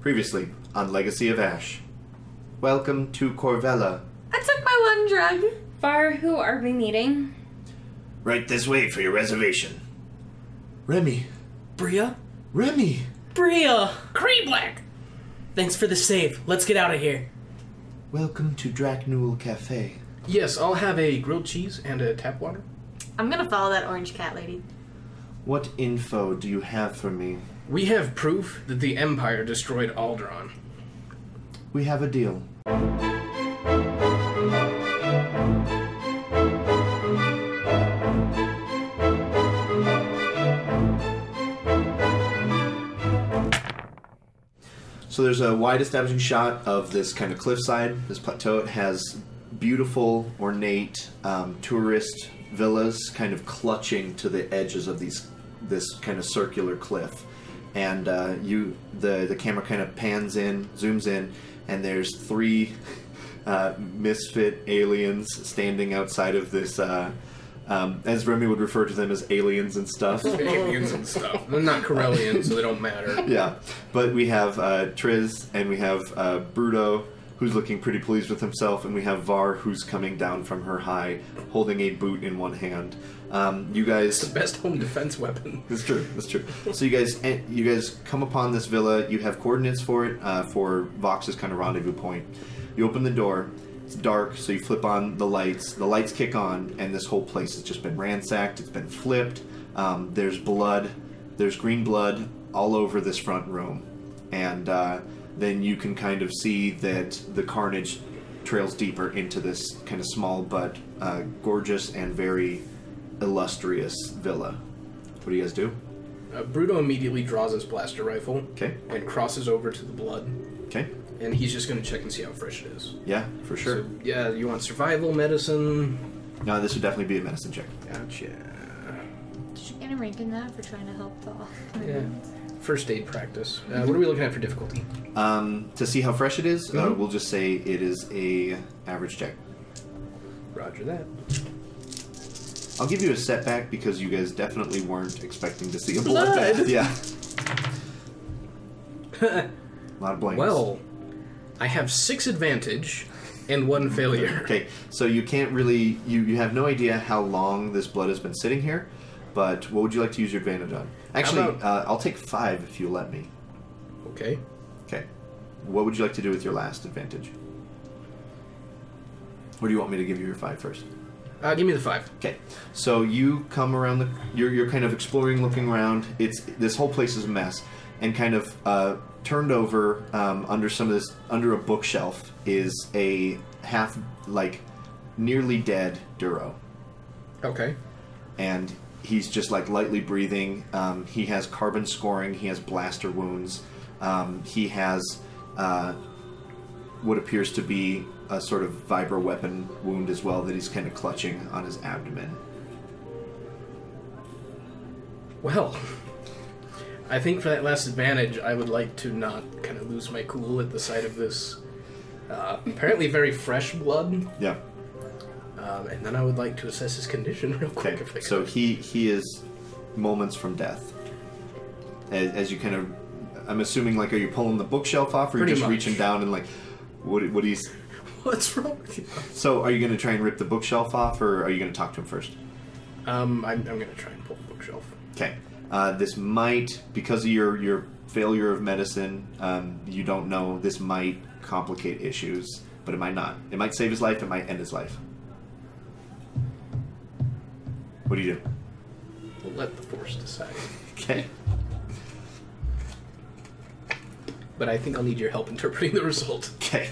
Previously on Legacy of Ash. Welcome to Corvella. I took my one drug. Var, who are we meeting? Right this way for your reservation. Remy. Bria? Remy! Bria! Black. Thanks for the save. Let's get out of here. Welcome to Draknul Cafe. Yes, I'll have a grilled cheese and a tap water. I'm gonna follow that orange cat lady. What info do you have for me? We have proof that the Empire destroyed Alderaan. We have a deal. So there's a wide establishing shot of this kind of cliffside, this plateau. It has beautiful, ornate tourist villas kind of clutching to the edges of this kind of circular cliff. And the camera kind of pans in, zooms in, and there's three misfit aliens standing outside of this, as Remy would refer to them as aliens and stuff. Aliens and stuff. They're not Corellians, so they don't matter. Yeah, but we have Triz, and we have Bruto, who's looking pretty pleased with himself, and we have Var, who's coming down from her high, holding a boot in one hand. You guys... It's the best home defense weapon. That's true, that's true. So you guys come upon this villa, you have coordinates for it, for Vox's kind of rendezvous point. You open the door, it's dark, so you flip on the lights kick on, and this whole place has just been ransacked, it's been flipped, there's blood, there's green blood all over this front room, and then you can kind of see that the carnage trails deeper into this kind of small but gorgeous and very illustrious villa. What do you guys do? Bruto immediately draws his blaster rifle. Okay. And crosses over to the blood. Okay. And he's just going to check and see how fresh it is. Yeah, for sure. So, yeah, you want survival, medicine? No, this would definitely be a medicine check. Gotcha. Did you get a rank in that for trying to help the... Yeah. First aid practice. What are we looking at for difficulty? To see how fresh it is, we'll just say it is a average check. Roger that. I'll give you a setback because you guys definitely weren't expecting to see a Blood. bloodbath. Yeah. A lot of blanks. Well, I have 6 advantage and 1 failure. Okay, so you can't really... You have no idea how long this blood has been sitting here, but what would you like to use your advantage on? Actually, I'll take 5 if you let me. Okay. Okay. What would you like to do with your last advantage? Or do you want me to give you your 5 first? Give me the 5. Okay, so you come around you're kind of exploring, looking around. This whole place is a mess, and kind of turned over under a bookshelf is a half, like, nearly dead Duro. Okay. And he's just like lightly breathing. He has carbon scoring. He has blaster wounds. He has what appears to be a sort of vibro weapon wound as well that he's kind of clutching on his abdomen. Well, I think for that last advantage, I would like to not kind of lose my cool at the sight of this apparently very fresh blood. Yeah. And then I would like to assess his condition real quick. Okay. So he is moments from death. As you kind of, I'm assuming, like, are you pulling the bookshelf off, or you're just reaching down and like, what he's... What's wrong with you? So, are you going to try and rip the bookshelf off, or are you going to talk to him first? I'm going to try and pull the bookshelf. Okay. This might, because of your failure of medicine, you don't know, this might complicate issues, but it might not. It might save his life, it might end his life. What do you do? We'll let the Force decide. Okay. But I think I'll need your help interpreting the result. Okay.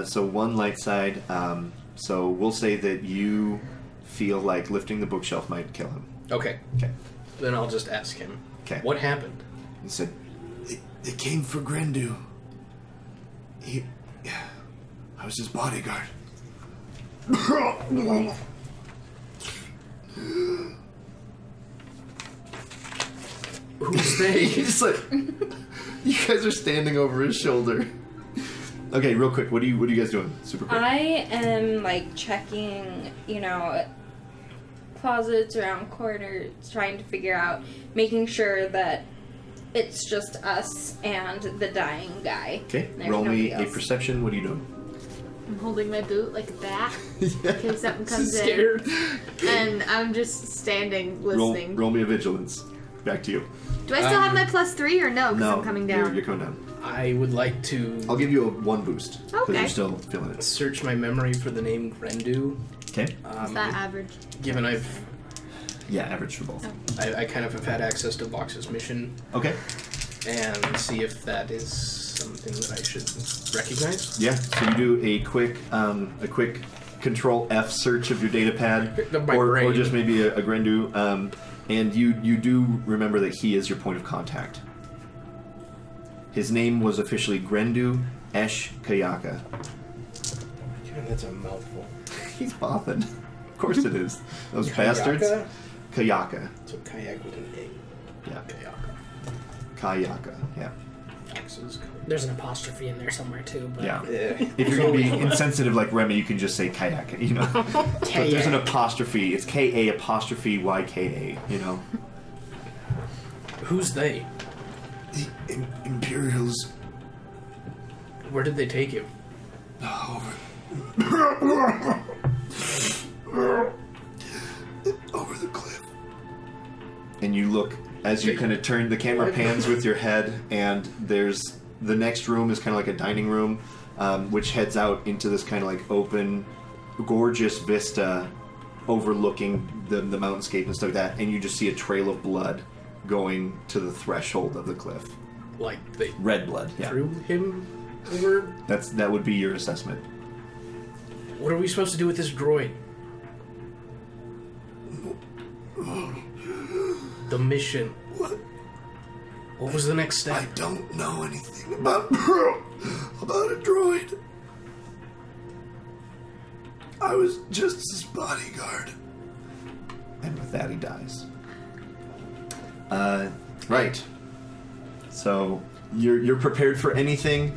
So one light side, so we'll say that you feel like lifting the bookshelf might kill him. Okay. Okay. Then I'll just ask him. Okay. What happened? He said, they came for Grendu. I was his bodyguard. Who's they? He's like, you guys are standing over his shoulder. Okay, real quick, what are you guys doing? Super quick. I am, like, checking, closets around corners, trying to figure out, making sure that it's just us and the dying guy. Okay, There's roll me nobody a else. perception. What are you doing? I'm holding my boot like a bat in case something comes Scared. in. And I'm just standing listening. Roll me a vigilance. Back to you. Do I still have my +3 or no? Because No, I'm coming down. You're coming down. I would like to I'll give you a 1 boost. Because Okay. you're still feeling it. search my memory for the name Grendu. Okay. Is that average? Given Yeah, average for both. I kind of have had access to Vox's mission, Okay. and see if that is something that I should recognize. Yeah. So you do a quick Control F search of your data pad, My or brain. just maybe a Grendu, and you do remember that he is your point of contact. His name was officially Grendu Esh Kayaka. God, that's a mouthful. He's boffin. Of course it is. Those bastards. Kayaka? Kayaka. So kayak with an A. Yeah. Kayaka. Kayaka. Yeah. X's. There's an apostrophe in there somewhere too. But Yeah. Yeah. If you're gonna be insensitive like Remy, you can just say Kayaka. You know. But there's an apostrophe. It's KA''YKA. You know. Who's they? The Imperials. Where did they take him? Over the cliff. And you look as you kind of turn the camera pans with your head, and there's the next room is kind of like a dining room, which heads out into this kind of like open, gorgeous vista overlooking the mountainscape and stuff like that. And you just see a trail of blood going to the threshold of the cliff. Like they Red blood. Yeah. threw him over? That would be your assessment. What are we supposed to do with this droid? The mission. What was the next step? I don't know anything about a droid. I was just his bodyguard. And with that, he dies. Right. So you're prepared for anything.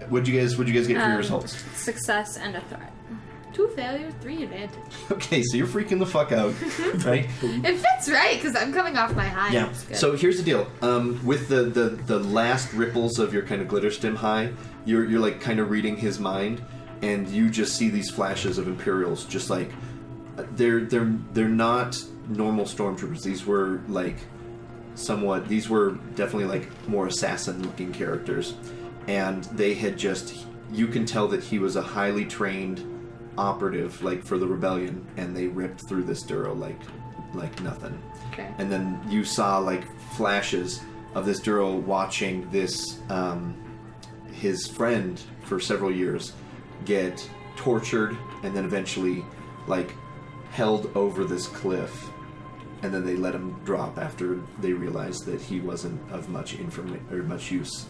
What'd you guys get for your results? Success and a threat. 2 failures, 3 advantage. Okay, so you're freaking the fuck out, right? It fits right because I'm coming off my high. Yeah. It's good. So here's the deal. With the last ripples of your kind of glitter stim high, you're like kind of reading his mind, and you just see these flashes of Imperials, just like they're not normal stormtroopers. These were like these were definitely like more assassin-looking characters, and they had you can tell that he was a highly trained operative, like for the rebellion, and they ripped through this Duro like nothing. Okay. And then you saw like flashes of this Duro watching this his friend for several years get tortured, and then eventually like held over this cliff, and then they let him drop after they realized that he wasn't of much information or much use.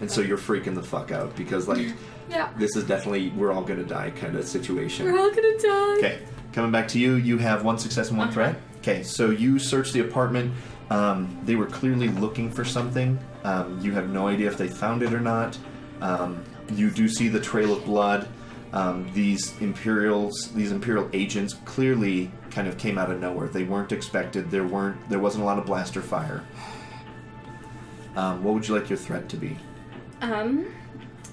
And so you're freaking the fuck out because like Yeah. this is definitely we're all gonna die kind of situation. We're all gonna die. Okay, coming back to you, you have 1 success and 1 threat. Okay, so you search the apartment. They were clearly looking for something. You have no idea if they found it or not. You do see the trail of blood. These Imperial agents clearly kind of came out of nowhere. They weren't expected. There wasn't a lot of blaster fire. What would you like your threat to be?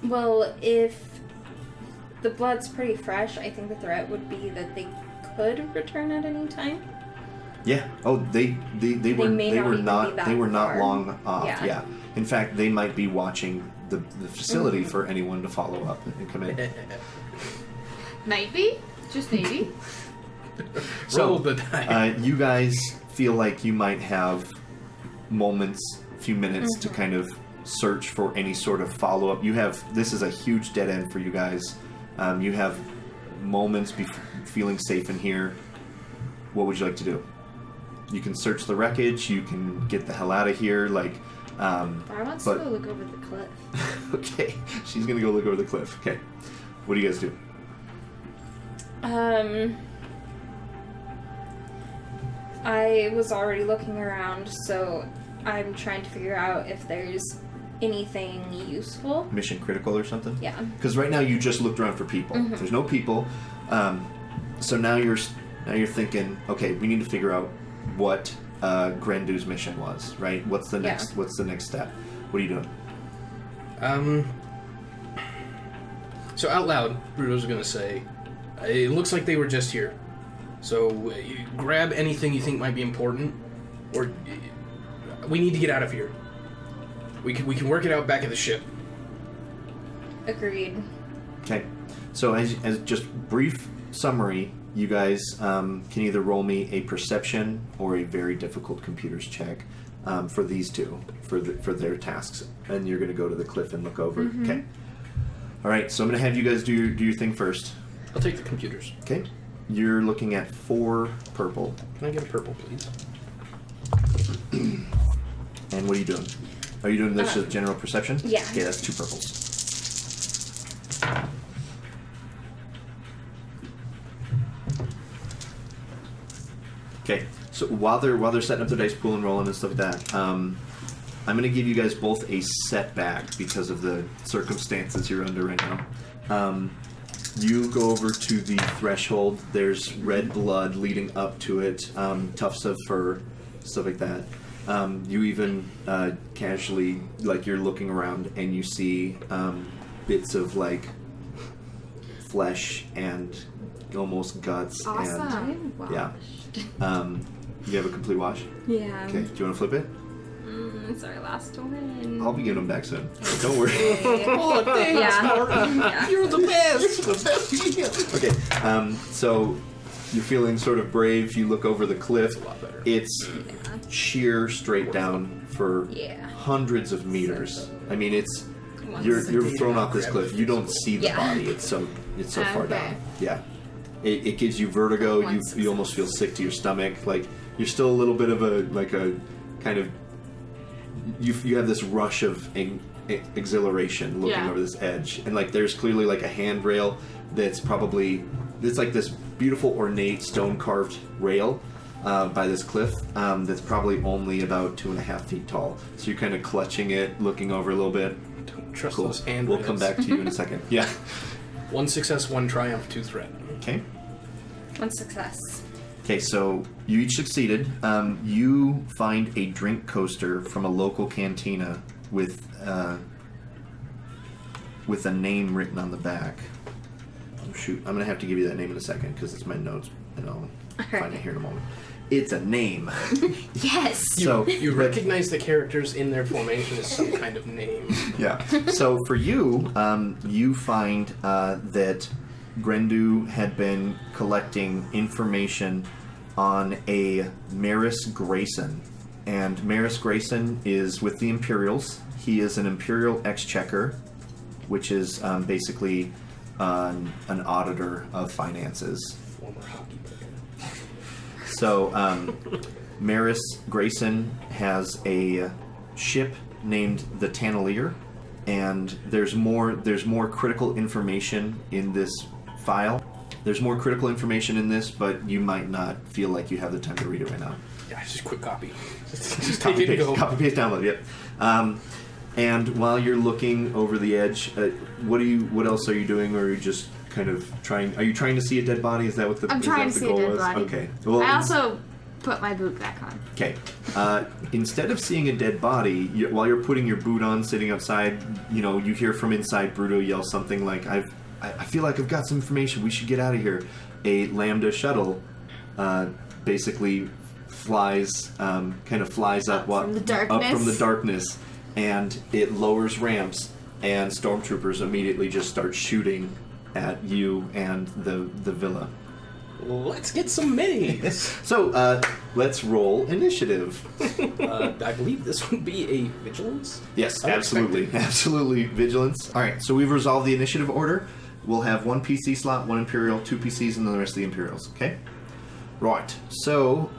Well, if the blood's pretty fresh, I think the threat would be that they could return at any time. Yeah. Oh, they were may not even be that they were not far. long off. Yeah. Yeah. In fact, they might be watching the facility for anyone to follow up and come in. Might be. Just maybe. Roll the die. You guys feel like you might have few minutes to kind of search for any sort of follow-up. This is a huge dead end for you guys. You have moments feeling safe in here. What would you like to do? You can search the wreckage. You can get the hell out of here. Like, I want to go look over the cliff. okay, she's gonna go look over the cliff. Okay, what do you guys do? I was already looking around, so I'm trying to figure out if there's anything useful. Mission critical or something? Yeah. Because right now you just looked around for people. There's no people. So now you're thinking, okay, we need to figure out what Grendu's mission was, right? What's the next step? What are you doing? So out loud, Bruto's gonna say, it looks like they were just here. So you grab anything you think might be important, or we need to get out of here. We can work it out back at the ship. Agreed. Okay. So as just brief summary, you guys can either roll me a perception or a very difficult computers check for these two, for their tasks. And you're going to go to the cliff and look over. Mm-hmm. Okay. All right, so I'm going to have you guys do your thing first. I'll take the computers. Okay. You're looking at 4 purple. Can I get a purple, please? And what are you doing? Are you doing this as general perception? Yeah. Okay, that's 2 purples. Okay, so while they're setting up the dice pool and rolling and stuff like that, I'm going to give you guys both a setback because of the circumstances you're under right now. You go over to the threshold. There's red blood leading up to it, tufts of fur, stuff like that. You even casually, like, you're looking around and you see bits of, like, flesh and almost guts. Awesome. And yeah. You have a complete wash? Yeah. Okay, do you want to flip it? It's our last one. I'll be giving them back soon. Don't worry. Oh, thanks, Yeah. You're the best! Okay, so you're feeling sort of brave. You look over the cliff. A lot better. It's sheer straight down for hundreds of meters. I mean, it's you're thrown off this cliff. You don't see the body. It's so far down. Yeah, it gives you vertigo. You almost feel sick to your stomach. Like you're still a little bit of a kind of you have this rush of exhilaration looking over this edge, and like there's clearly like a handrail that's like this beautiful ornate stone carved rail by this cliff that's probably only about 2.5 feet tall. So you're kind of clutching it, looking over a little bit. Don't trust Cool. those handrails. We'll come back to you in a second. Yeah. 1 success, 1 triumph, 2 threat. Okay. 1 success. Okay, so you each succeeded. You find a drink coaster from a local cantina with a name written on the back. Oh, shoot, I'm gonna have to give you that name in a second because it's my notes, and I'll find it here in a moment. It's a name. Yes. So You recognize the characters in their formation as some kind of name. yeah. So for you, you find that Grendu had been collecting information on a Maris Grayson. And Maris Grayson is with the Imperials. He is an Imperial Exchequer, which is basically an auditor of finances. Former hockey player. So, Maris Grayson has a ship named the Tannelier, and there's more critical information in this file. There's more critical information in this, but you might not feel like you have the time to read it right now. Yeah, just quick copy. Just copy paste, download. Yep. And while you're looking over the edge, what else are you doing, or are you just kind of trying? Are you trying to see a dead body? Is that what the I'm trying to see a dead body. Okay. Well, I also put my boot back on. Okay. Instead of seeing a dead body, while you're putting your boot on, sitting outside, you hear from inside Bruto yell something like, "I feel like I've got some information. We should get out of here." A Lambda shuttle basically flies up from the darkness. up from the darkness, and it lowers ramps, and stormtroopers immediately just start shooting at you and the villa. Let's get some minis. So let's roll initiative. I believe this would be a vigilance. Yes, absolutely vigilance. All right, so we've resolved the initiative order. We'll have 1 PC slot, 1 Imperial, 2 PCs, and then the rest of the Imperials. Okay. Right. So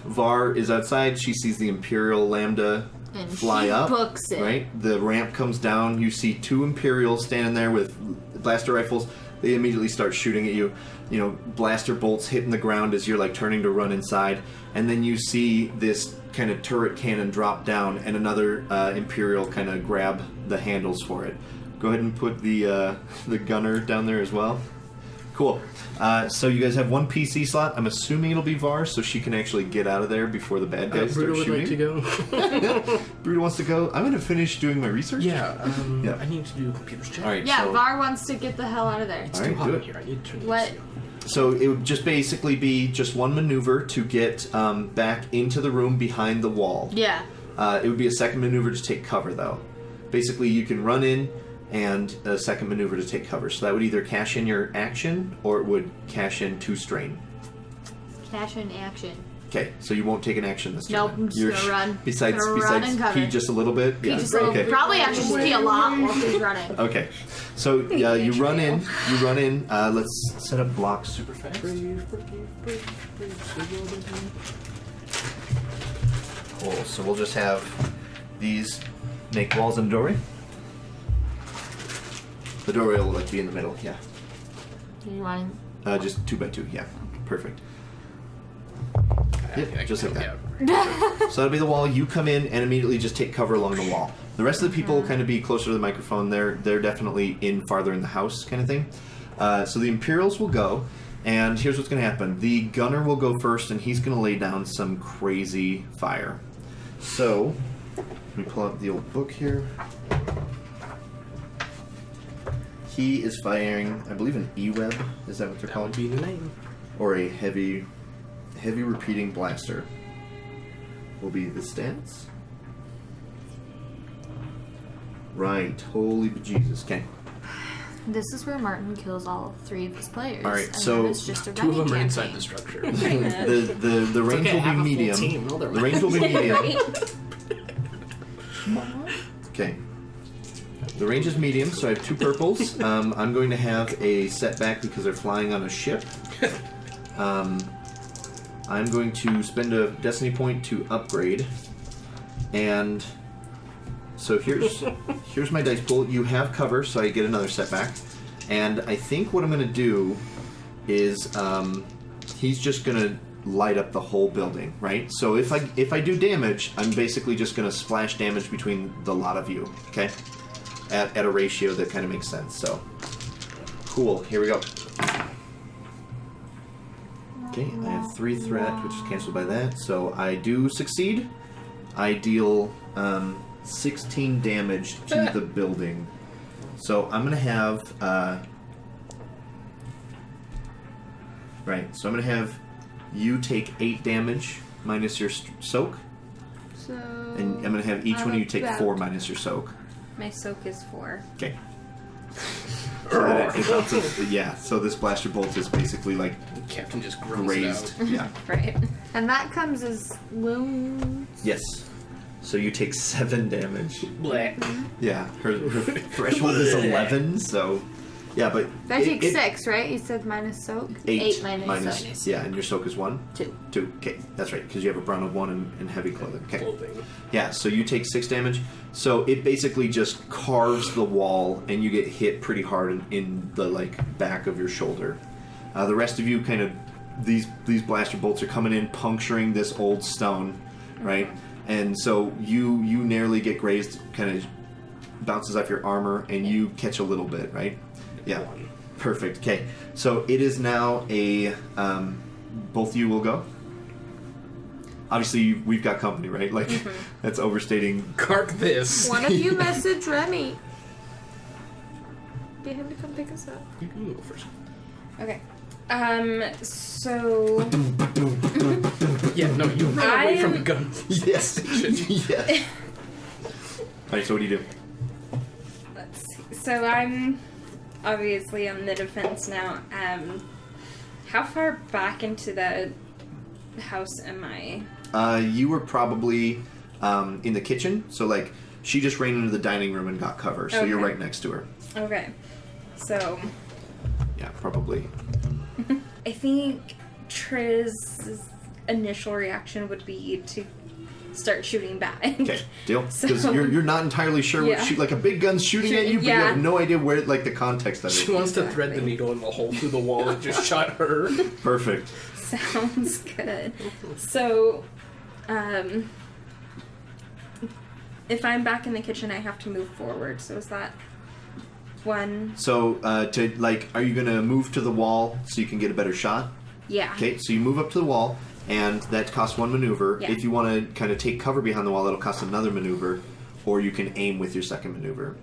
Var is outside. She sees the Imperial Lambda And fly she up. books it. Right. The ramp comes down. You see 2 Imperials standing there with blaster rifles. They immediately start shooting at you. Blaster bolts hitting the ground as you're like turning to run inside, and then you see this kind of turret cannon drop down, and another Imperial kind of grab the handles for it. Go ahead and put the gunner down there as well. Cool. So you guys have one PC slot. I'm assuming it'll be Var, so she can actually get out of there before the bad guys Bruto start would shooting. like to go. Bruto wants to go. I'm going to finish doing my research. Yeah, Yeah. I need to do computer's check. All right. Yeah, so, Var wants to get the hell out of there. It's All too right, hot do in it. here. I need to turn the What? AC on. So it would just basically be just one maneuver to get back into the room behind the wall. Yeah. It would be a second maneuver to take cover, though. Basically, you can run in and a second maneuver to take cover. So that would either cash in your action or it would cash in 2 strain. Cash in action. Okay, so you won't take an action this Nope, turn. I'm just gonna run. Besides, Gonna run and cover. pee just a little bit. Pee just a little, Okay. probably actually just pee a lot while he's running. Okay, so you run in. You run in. Let's set up blocks super fast. Cool. So we'll just have these make walls and doorway. The doorway will be in the middle. Yeah. You want? Just 2 by 2. Yeah. Perfect. Yep, just like that. So that'll be the wall. You come in and immediately just take cover along the wall. The rest of the people will kind of be closer to the microphone. They're definitely farther in the house kind of thing. So the Imperials will go, and here's what's going to happen. The gunner will go first, and he's going to lay down some crazy fire. So let me pull up the old book here. He is firing, I believe, an E-web. Is that what they're That called? would be the name. Or a heavy repeating blaster. Will be the stats. Right. Holy bejesus. Okay. This is where Martin kills all 3 of his players. All right, and so then it's just a 2 of them Remy are inside campaign. the structure. The range okay, I have will a be full medium. team. No, they're The range will be medium. Right. Okay. The range is medium, so I have 2 purples. I'm going to have a setback because they're flying on a ship. I'm going to spend a destiny point to upgrade. And so here's my dice pool. You have cover, so I get another setback. And I think what I'm going to do is he's just going to light up the whole building, right? So if I do damage, I'm basically just going to splash damage between the lot of you, okay? At a ratio that kind of makes sense. So cool. Here we go. Okay, I have 3 threat, which is canceled by that. So I do succeed. I deal 16 damage to the building. So I'm gonna have right. So I'm gonna have you take 8 damage minus your soak, So. and I'm gonna have each one of you take 4 minus your soak. My soak is 4. Okay. So that it bounces. Yeah. So this blaster bolt is basically like The captain just groans it raised. out. Yeah. Right. And that comes as wounds. Yes. So you take 7 damage. Blech. Yeah, her threshold is 11, so yeah, but That takes 6, right? You said minus soak? 8 minus soak. yeah, and your soak is 1. 2. 2. Okay, that's right, because you have a brown of 1 and heavy clothing. Okay, Clothing. yeah, so you take 6 damage. So it basically just carves the wall, and you get hit pretty hard in the back of your shoulder. The rest of you kind of these blaster bolts are coming in, puncturing this old stone, right? And so you narrowly get grazed, kind of bounces off your armor, and you catch a little bit, right? Yeah. 1. Perfect. Okay. So it is now a both of you will go. Obviously, we've got company, right? Like that's overstating. Cark this. One of you message Remy. Get him to come pick us up. You can go first. Okay. So Yeah, no, you run away from the gun. Yes. Yes. All right. So what do you do? let's see. So I'm obviously on the defense now. How far back into the house am I? You were probably in the kitchen. So she just ran into the dining room and got cover. So you're Okay. right next to her. Okay. So Yeah, probably. I think Triz's initial reaction would be to start shooting back. Okay, deal. Because So- you're not entirely sure what Yeah. a big gun's shooting at you, but you Yeah. have no idea where the context of it. She wants to thread the Exactly. needle in the hole through the wall and just shot her. Perfect. Sounds good. So, if I'm back in the kitchen, I have to move forward. So is that one. So, are you going to move to the wall so you can get a better shot? Yeah. Okay, so you move up to the wall, and that costs 1 maneuver. Yeah. If you want to kind of take cover behind the wall, that'll cost another maneuver, or you can aim with your second maneuver.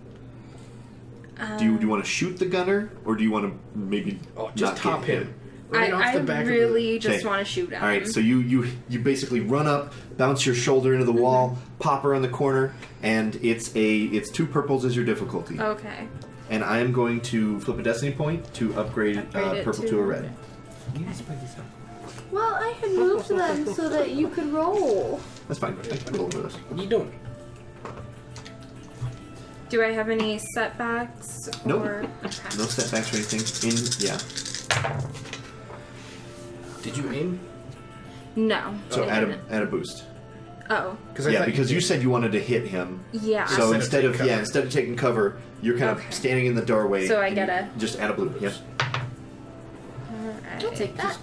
Do you want to shoot the gunner, or do you want to maybe just not top get him? Right off I the back really of just Okay. want to shoot him. All right, so you basically run up, bounce your shoulder into the wall, pop around the corner, and it's 2 purples as your difficulty. Okay. And I am going to flip a destiny point to upgrade Upgrade it purple to- to a red. Well, I had moved them so that you could roll. That's fine. I can roll over this. What are you doing? Do I have any setbacks? Nope. Or... No setbacks or anything. Did you aim? No. So I add didn't. a boost. Oh. Because you said you wanted to hit him. Yeah. So Instead of instead of taking cover, you're kind Okay. of standing in the doorway. So I and get you a- just add a blue. Yep. Alright. I'll take that.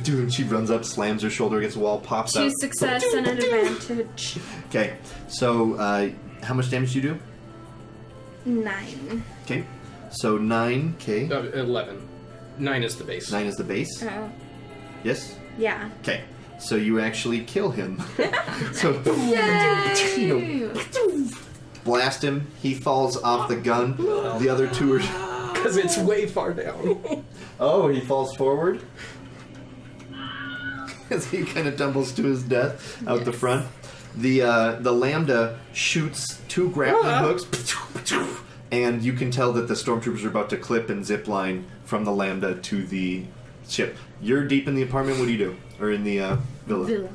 And she runs up, slams her shoulder against the wall, pops out. 2 success and an advantage. Okay. So how much damage do you do? 9. Okay. So 9. Okay. 11. 9 is the base. 9 is the base. Oh. Yes. Yeah. Okay. So you actually kill him. So Yay! blast him. He falls off the gun. The other 2 are. Because it's way far down. Oh, he falls forward. As he kind of tumbles to his death out the front. The Lambda shoots 2 grappling hooks, and you can tell that the stormtroopers are about to clip and zip line from the Lambda to the ship. You're deep in the apartment. What do you do? Or in the villa?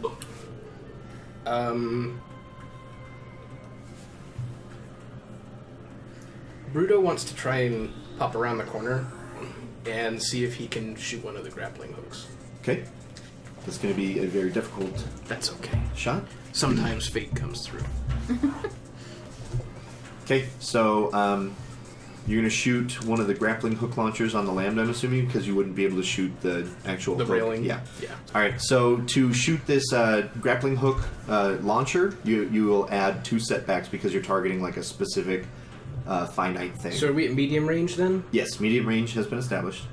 Bruto wants to try and pop around the corner and see if he can shoot one of the grappling hooks. Okay. That's going to be a very difficult That's okay. shot. Sometimes fate comes through. Okay, so you're going to shoot one of the grappling hook launchers on the Lambda, I'm assuming, because you wouldn't be able to shoot the actual The hook. railing? Yeah. Yeah. All right, so to shoot this grappling hook launcher, you will add 2 setbacks because you're targeting like a specific finite thing. So are we at medium range then? Yes, medium range has been established.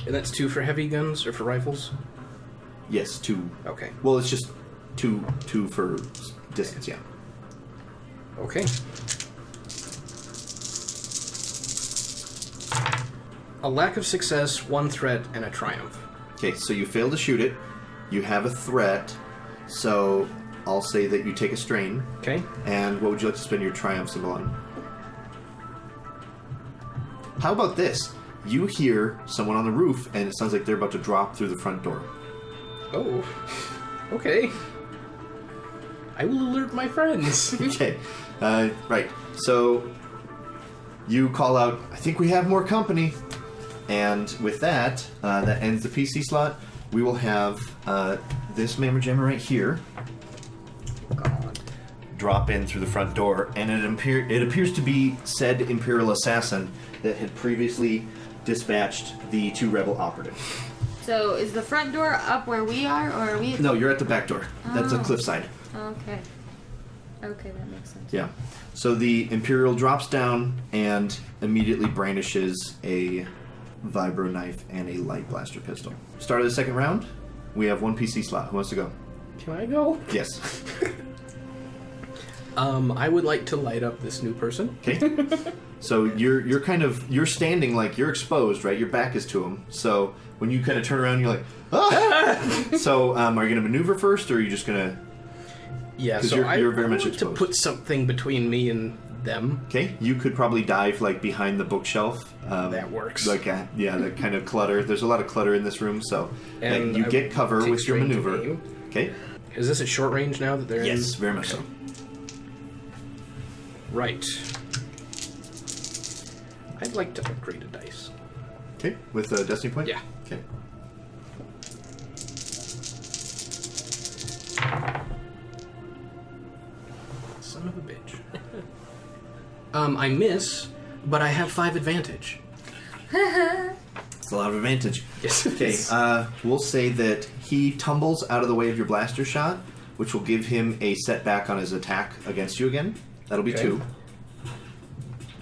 And that's 2 for heavy guns or for rifles? Yes, 2. Okay. Well, it's just 2 for distance, yeah. Okay. A lack of success, 1 threat, and a triumph. Okay, so you fail to shoot it. You have a threat, so I'll say that you take a strain. Okay. And what would you like to spend your triumph symbol on? How about this? You hear someone on the roof, and it sounds like they're about to drop through the front door. Oh. Okay. I will alert my friends. Okay, right. So you call out, I think we have more company. And with that, that ends the PC slot. We will have this Mammer Jammer right here drop in through the front door, and it appears to be said Imperial assassin that had previously dispatched the 2 rebel operatives. So is the front door up where we are, or are we? No, you're at the back door. That's a Oh. cliffside. Okay. Okay, that makes sense. Yeah. So the Imperial drops down and immediately brandishes a vibro knife and a light blaster pistol. Start of the second round. We have 1 PC slot. Who wants to go? Can I go? Yes. I would like to light up this new person. Okay. So you're standing like you're exposed, right? Your back is to him. So when you kind of turn around, you're like, ah! So are you going to maneuver first, or are you just going to? Yeah, 'Cause so you're very I much want to exposed. put something between me and them. Okay. You could probably dive like behind the bookshelf. That works. Like that kind of clutter. There's a lot of clutter in this room, so And you I get cover take with your strain to maneuver. aim. Okay. Is this at short range now that they're Yes, in? very much so. Right. I'd like to upgrade a dice. Okay, with a destiny point? Yeah. Okay. Son of a bitch. I miss, but I have 5 advantage. It's a lot of advantage. Yes. it Okay, is. we'll say that he tumbles out of the way of your blaster shot, which will give him a setback on his attack against you again. That'll be Okay. 2.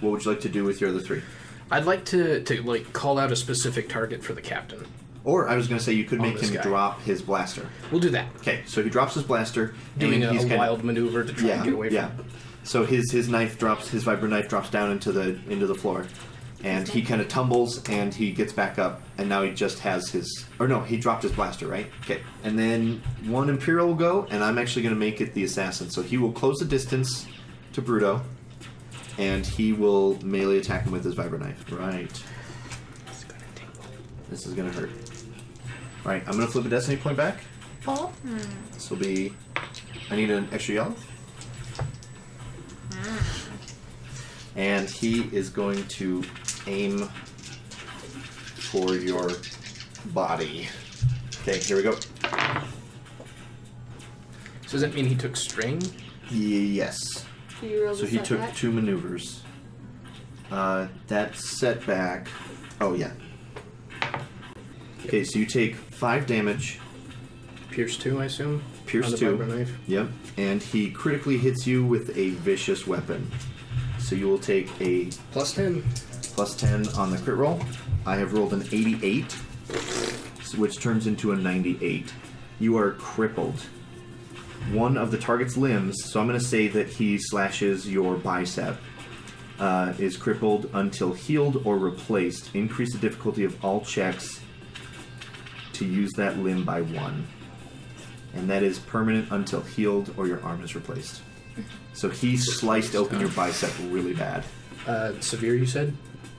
what would you like to do with your other 3? I'd like to like call out a specific target for the captain. Or I was going to say you could On make this him guy. drop his blaster. We'll do that. Okay, so he drops his blaster. Doing and a kinda- wild maneuver to try and get away from him. So his knife drops, his vibro knife drops down into the floor, and he kind of tumbles and he gets back up, and now he just has his, or no, he dropped his blaster, right? Okay, and then one Imperial will go, and I'm actually going to make it the assassin. So he will close the distance to Bruto, and he will melee attack him with his vibro knife. Right. This is going to hurt. Right, I'm going to flip a destiny point back. Fall? This will be, I need an extra yellow. And he is going to aim for your body. Okay, here we go. So does that mean he took strain? Yes. Do you roll So the he took setback? 2 maneuvers. That setback. Oh, yeah. Okay, so you take 5 damage. Pierce 2, I assume? Pierce On the 2. vibro knife? Yep. And he critically hits you with a vicious weapon. So you will take a Plus 10. plus 10 on the crit roll. I have rolled an 88, which turns into a 98. You are crippled. One of the target's limbs, so I'm going to say that he slashes your bicep, is crippled until healed or replaced. Increase the difficulty of all checks to use that limb by 1. And that is permanent until healed or your arm is replaced. So he sliced open your bicep really bad. Severe, you said?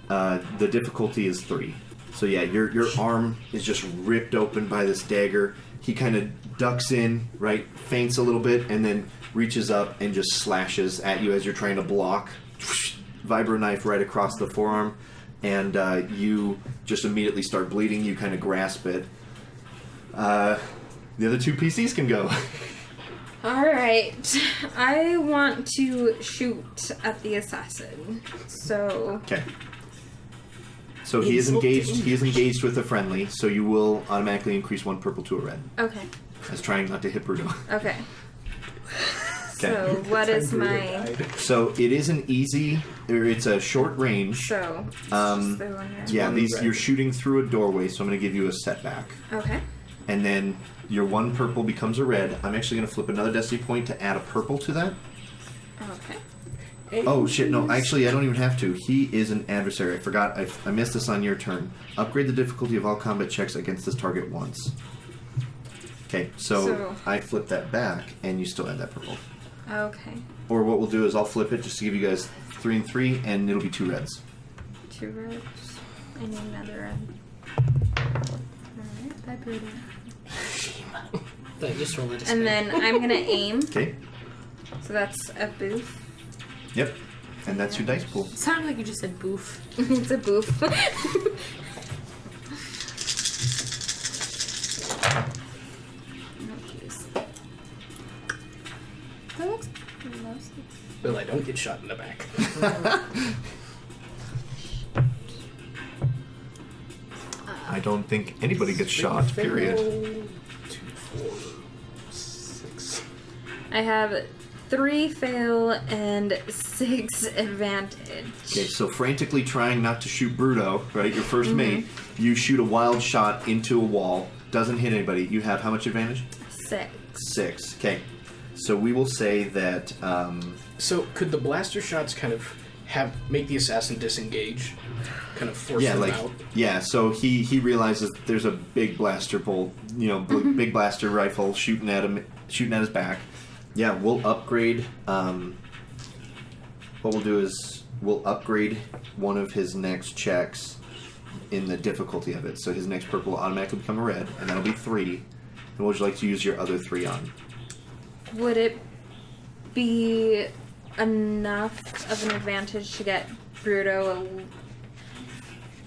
The difficulty is 3. So yeah, your arm is just ripped open by this dagger. He kind of ducks in, right, feints a little bit, and then reaches up and just slashes at you as you're trying to block. Vibro knife right across the forearm, and you just immediately start bleeding. You kind of grasp it. The other 2 PCs can go. Alright. I want to shoot at the assassin. So Okay. So he is engaged. He is engaged with a friendly. So you will automatically increase 1 purple to a red. okay. As trying not to hit Bruto. Okay. Okay. So what is my So it is an easy, or it's a short range. so it's Um, just the one here. Yeah, one these red. you're shooting through a doorway, so I'm going to give you a setback, Okay. and then your 1 purple becomes a red. I'm actually going to flip another destiny point to add a purple to that. Okay. Oh shit! No, actually, I don't even have to. He is an adversary. I forgot. I missed this on your turn. Upgrade the difficulty of all combat checks against this target once. Okay, so I flip that back, and you still add that purple. Okay. Or what we'll do is I'll flip it just to give you guys 3 and 3, and it'll be 2 reds. 2 reds. I need another red. Alright, bye Bruto. Just roll it. And then I'm gonna aim. Okay. So that's a boof. Yep. And that's your dice pool. It sounded like you just said boof. It's a boof. That looks mostly. Well, I don't get shot in the back. I don't think anybody gets shot, period. 2, 4, 6. I have 3 fail and 6 advantage. Okay, so frantically trying not to shoot Bruto, right, your first mate, you shoot a wild shot into a wall, doesn't hit anybody. You have how much advantage? 6. 6. Okay. So we will say that, So could the blaster shots kind of make the assassin disengage? Kind of force yeah, them like, out? yeah, so he realizes that there's a big blaster bolt, big blaster rifle shooting at him, shooting at his back. Yeah, we'll upgrade, what we'll do is we'll upgrade one of his next checks in the difficulty of it. So his next purple will automatically become a red, and that'll be 3. And what would you like to use your other 3 on? Would it be enough of an advantage to get Bruto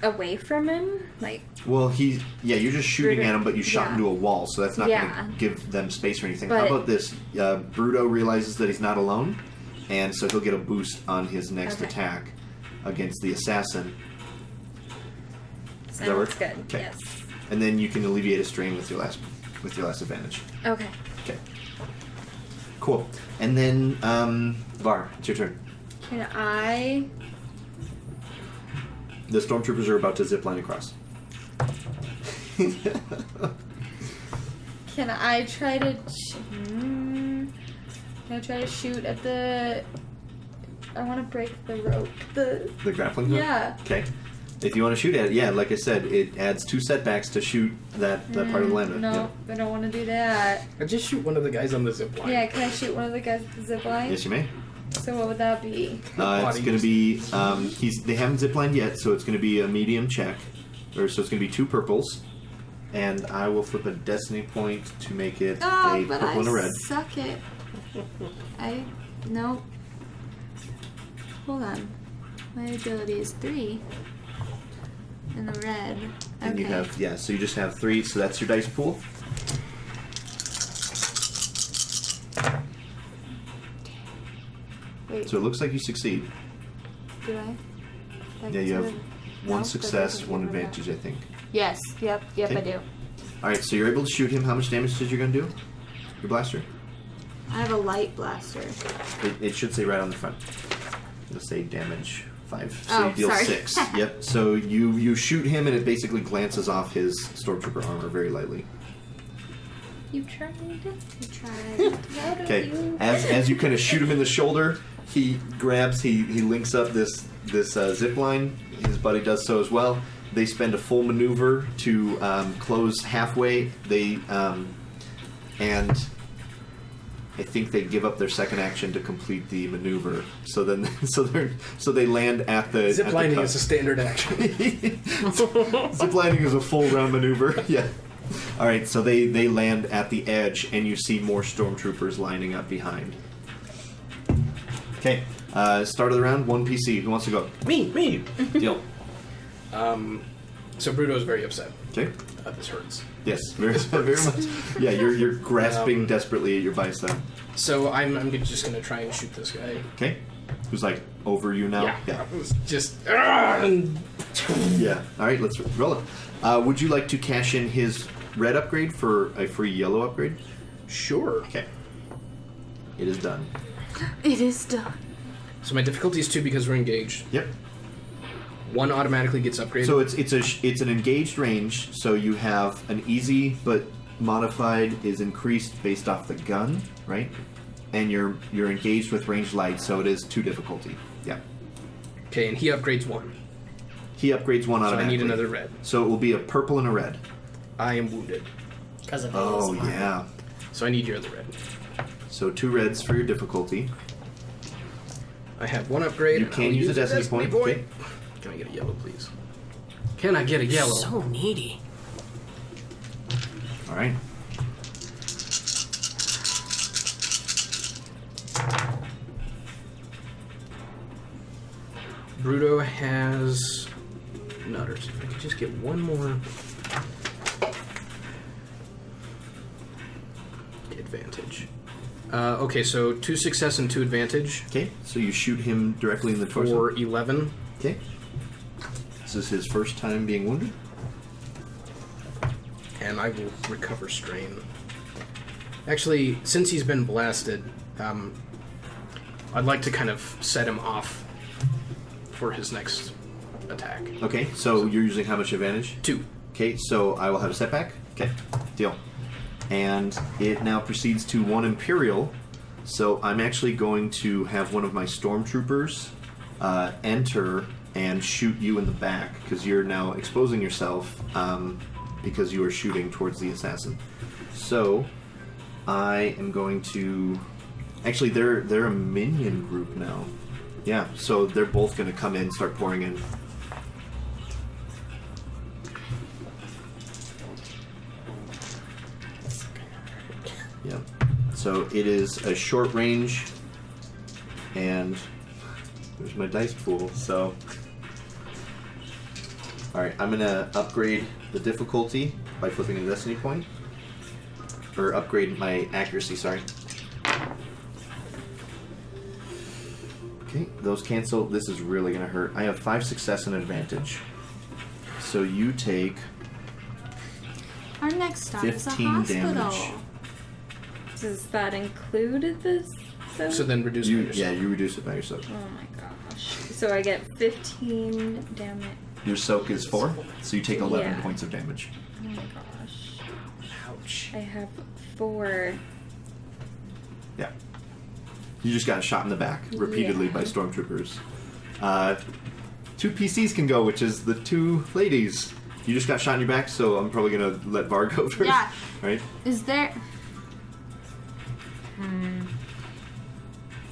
away from him? Like, Well, you're just shooting at him, but you shot Yeah. into a wall, so that's not Yeah. going to give them space or anything. But- How about this? Bruto realizes that he's not alone, and so he'll get a boost on his next Okay. attack against the assassin. sounds that work? good. Okay. Yes. And then you can alleviate a strain with your last advantage. Okay. Okay. Cool. And then, Var, it's your turn. Can I The stormtroopers are about to zip line across. Can I try to? Can I try to shoot at the? I want to break the rope. The grappling hook? Yeah. Okay. If you want to shoot at it, yeah, like I said, it adds 2 setbacks to shoot that part of the land. No, Yep. I don't want to do that. I just shoot one of the guys on the zip line. Yeah, can I shoot one of the guys at the zip line? Yes, you may. So what would that be? It's going to be, they haven't ziplined yet, so it's going to be a medium check. So it's going to be 2 purples. And I will flip a destiny point to make it a purple and a red. Suck it. No. Hold on. My ability is 3. And the red. And okay. you have, so you just have 3, so that's your dice pool. Wait, So it looks like you succeed. do I? Yeah, you have 1 that success, doesn't 1 give me advantage, I think. Yes. Yep, Okay. I do. Alright, so you're able to shoot him. How much damage did you going to do? Your blaster? I have a light blaster. It should say right on the front. It'll say damage 5. So Oh, you deal sorry. 6. Yep. So you shoot him and it basically glances off his stormtrooper armor very lightly. You tried. I tried. Okay. As you kind of shoot him in the shoulder, he grabs, he links up this zip line. His buddy does so as well. They spend a full maneuver to close halfway. And I think they give up their second action to complete the maneuver. So then, so they land at the Zip at lining the is a standard action. Zip lining is a full round maneuver. Yeah. All right. So they land at the edge, and you see more stormtroopers lining up behind. Okay. Start of the round. 1 PC. Who wants to go? Me. Deal. So Bruto's very upset. Okay. This hurts. Yes. Very, very much. Yeah. You're grasping desperately at your bicep. So I'm just gonna try and shoot this guy. Okay. Who's like over you now? Yeah. It was just. And Yeah. All right. Let's roll it. Would you like to cash in his red upgrade for a free yellow upgrade? sure. Okay. It is done. It is done. So my difficulty is 2 because we're engaged. Yep. 1 automatically gets upgraded. So it's an engaged range. So you have an easy, but modified is increased based off the gun, right? And you're engaged with ranged light, so it is 2 difficulty. Yeah. Okay, and he upgrades 1. He upgrades 1 So I automatically. need another red. So it will be a purple and a red. I am wounded. Because of Oh his yeah. So I need your other red. So 2 reds for your difficulty. I have 1 upgrade. You and can I'll use a destiny point. Okay. Can I get a yellow, please? Can I get a yellow? So needy. All right. Bruto has nutters. If I could just get 1 more advantage. Okay, so 2 success and 2 advantage Okay. So you shoot him directly in the torso. for 11. Okay. This is his first time being wounded. And I will recover strain. Actually, since he's been blasted, I'd like to kind of set him off for his next attack. Okay. So you're using how much advantage? 2. Okay. So I will have a setback. Okay. Deal. And it now proceeds to 1 Imperial. So I'm actually going to have one of my stormtroopers enter and shoot you in the back because you're now exposing yourself because you are shooting towards the assassin. So I am going to. Actually, they're a minion group now. Yeah. So they're both going to come in and start pouring in. Yeah. So it is a short range, and there's my dice pool. So, all right, I'm gonna upgrade the difficulty by flipping a destiny point, or upgrade my accuracy. Sorry. Okay, those cancel. This is really gonna hurt. I have 5 success and advantage. So you take Our next stop is a 15 hospital. damage. Does that include this? So then reduce you. by yourself. Yeah, you reduce it by yourself. Oh my gosh. So I get 15 damage. Your soak is 4, so you take 11 Yeah. points of damage. Oh my gosh. Ouch. I have 4. Yeah. You just got shot in the back repeatedly by stormtroopers. 2 PCs can go, which is the 2 ladies. You just got shot in your back, so I'm probably gonna let Var go first. Yeah. Right? Is there...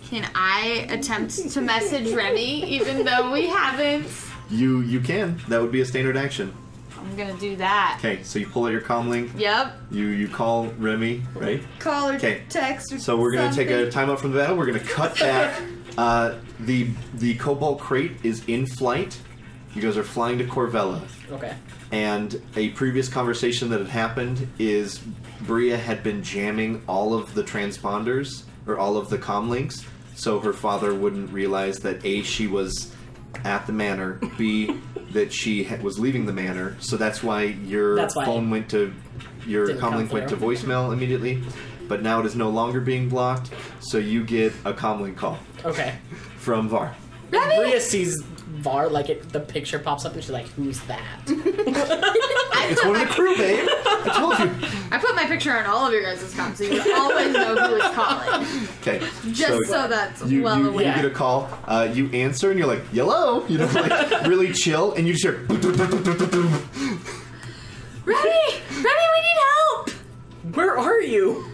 Can I attempt to message Remy, even though we haven't? You can. That would be a standard action. I'm gonna do that. Okay, so you pull out your comm link. Yep. You call Remy, right? Call or Okay. text or So we're gonna take a something. timeout from the battle. We're gonna cut back. The Kobolt Krayt is in flight. You guys are flying to Corvella. Okay. And a previous conversation that had happened is Bria had been jamming all of the transponders, or all of the comm links, so her father wouldn't realize that A, she was at the manor, B, that she was leaving the manor, so that's why your That's why phone went to, your didn't comm come link went to through. voicemail immediately, but now it is no longer being blocked, so you get a comm link call Okay. from Var. Bria sees Var, like the picture pops up, and she's like, "Who's that?" It's one of the crew, babe! I told you! I put my picture on all of your guys' comms, so you always know who is calling. Okay. Just so that's you well aware. get a call, you answer, and you're like, "Hello," you know, like really chill, and you just hear, Remy! Remy, we need help! Where are you?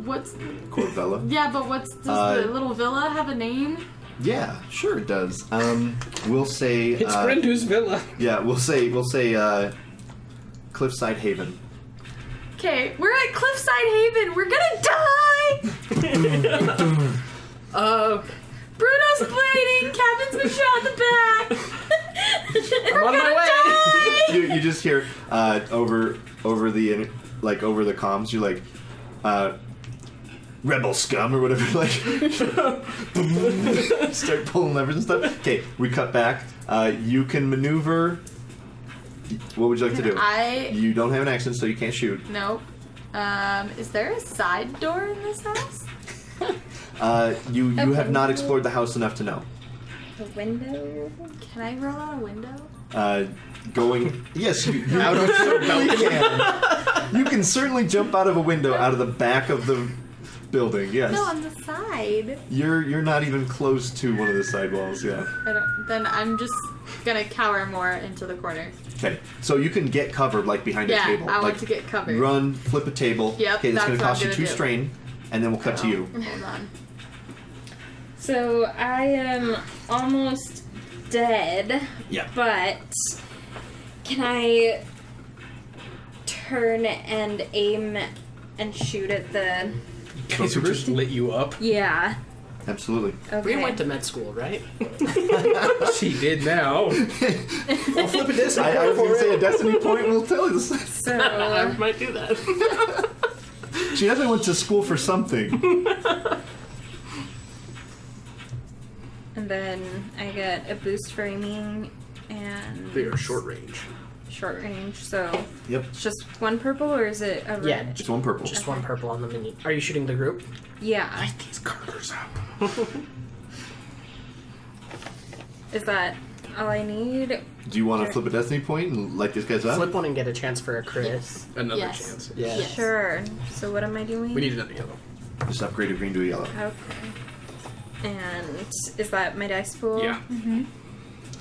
What's... Corvella. Yeah, but what's... Does the little villa have a name? Yeah, sure it does. We'll say, It's Grendu's villa. yeah, we'll say, Cliffside Haven. Okay, we're at Cliffside Haven. We're gonna die! Bruto's bleeding. Captain's been shot in the back. I'm on my way. You just hear, over the comms, you're like, rebel scum or whatever, like start pulling levers and stuff. Okay, we cut back. You can maneuver. What would you like to do? You don't have an action, so you can't shoot. Nope. Is there a side door in this house? You have not explored the house enough to know. A window? Can I roll out a window? Going, yes, you certainly can. You can certainly jump out of a window out of the back of the building. Yes. No, on the side. You're not even close to one of the side walls. Yeah. Then I'm just gonna cower more into the corner. Okay, so you can get covered like behind a table. I want like, to get covered. Run, flip a table. Yep, Okay, that's going to what cost I'm you gonna 2 do. strain, and then we'll cut to you. Hold on. So I am almost dead. Yeah. But can I turn and aim and shoot at the... Guys who just lit you up. Yeah. Absolutely. Okay. We went to med school, right? She did now. I'll flip a disc. I was going to say a destiny point will tell you this. So I might do that. She definitely went to school for something. and then I get a boost for aiming and They are short range. short range. So Yep. it's just 1 purple or is it a red? Yeah, Just 1 purple. Just 1 purple on the mini. Are you shooting the group? Yeah. These Carters up. Is that all I need? Do you want to flip a destiny point and light these guys up? Flip one and get a chance for a crit. Another Yes. chance. Yeah. Yes. Sure. So what am I doing? We need another yellow. Just upgrade a green to a yellow. Okay. And is that my dice pool? Yeah.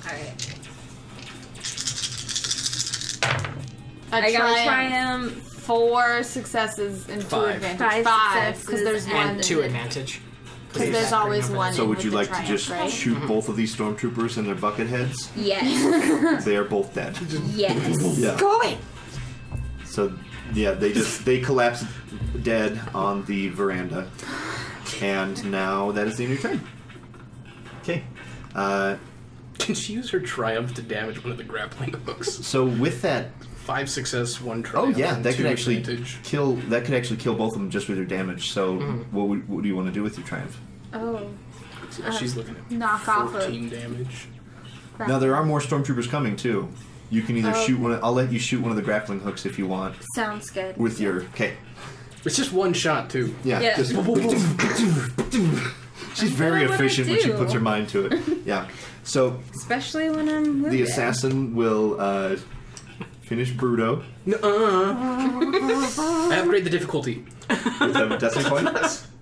Alright. I I got a triumph. triumph. 4 successes and 2 5. advantage. 5 because there's successes one. And 2 advantage. Because there's always one. So in would with you the like to triumph, just right? shoot both of these stormtroopers in their bucket heads? Yes. They are both dead. Yes. Yeah. Going. So yeah, they collapse dead on the veranda, and now that is the end of your turn. Okay. Can she use her triumph to damage one of the grappling hooks? So with that, 5 success, 1 oh triumph. yeah, and that could 2 actually advantage. kill. That could actually kill both of them just with your damage. So what do you want to do with your triumph? Oh. So she's looking at Knock off 14 damage. Now there are more stormtroopers coming too. You can either shoot one. I'll let you shoot one of the grappling hooks if you want Sounds good. with your. Okay. It's just 1 shot too. Yeah. Yeah. Just, She's very efficient when she puts her mind to it. Yeah. So Especially when I'm with the you. assassin will finish Bruto. I upgrade the difficulty. Does that have a destiny point?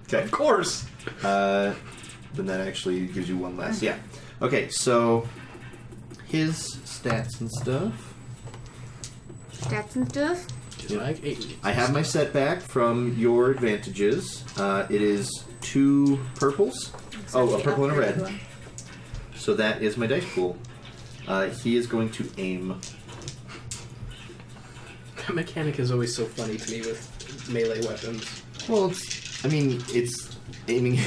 Okay. Of course. Then that actually gives you one less. Yeah. Okay, so his stats and stuff. Stats and stuff. Just like 8. I have my setback from your advantages. It is 2 purples. Oh, a purple and a red. So that is my dice pool. He is going to aim. That mechanic is always so funny to me with melee weapons. Well, it's aiming.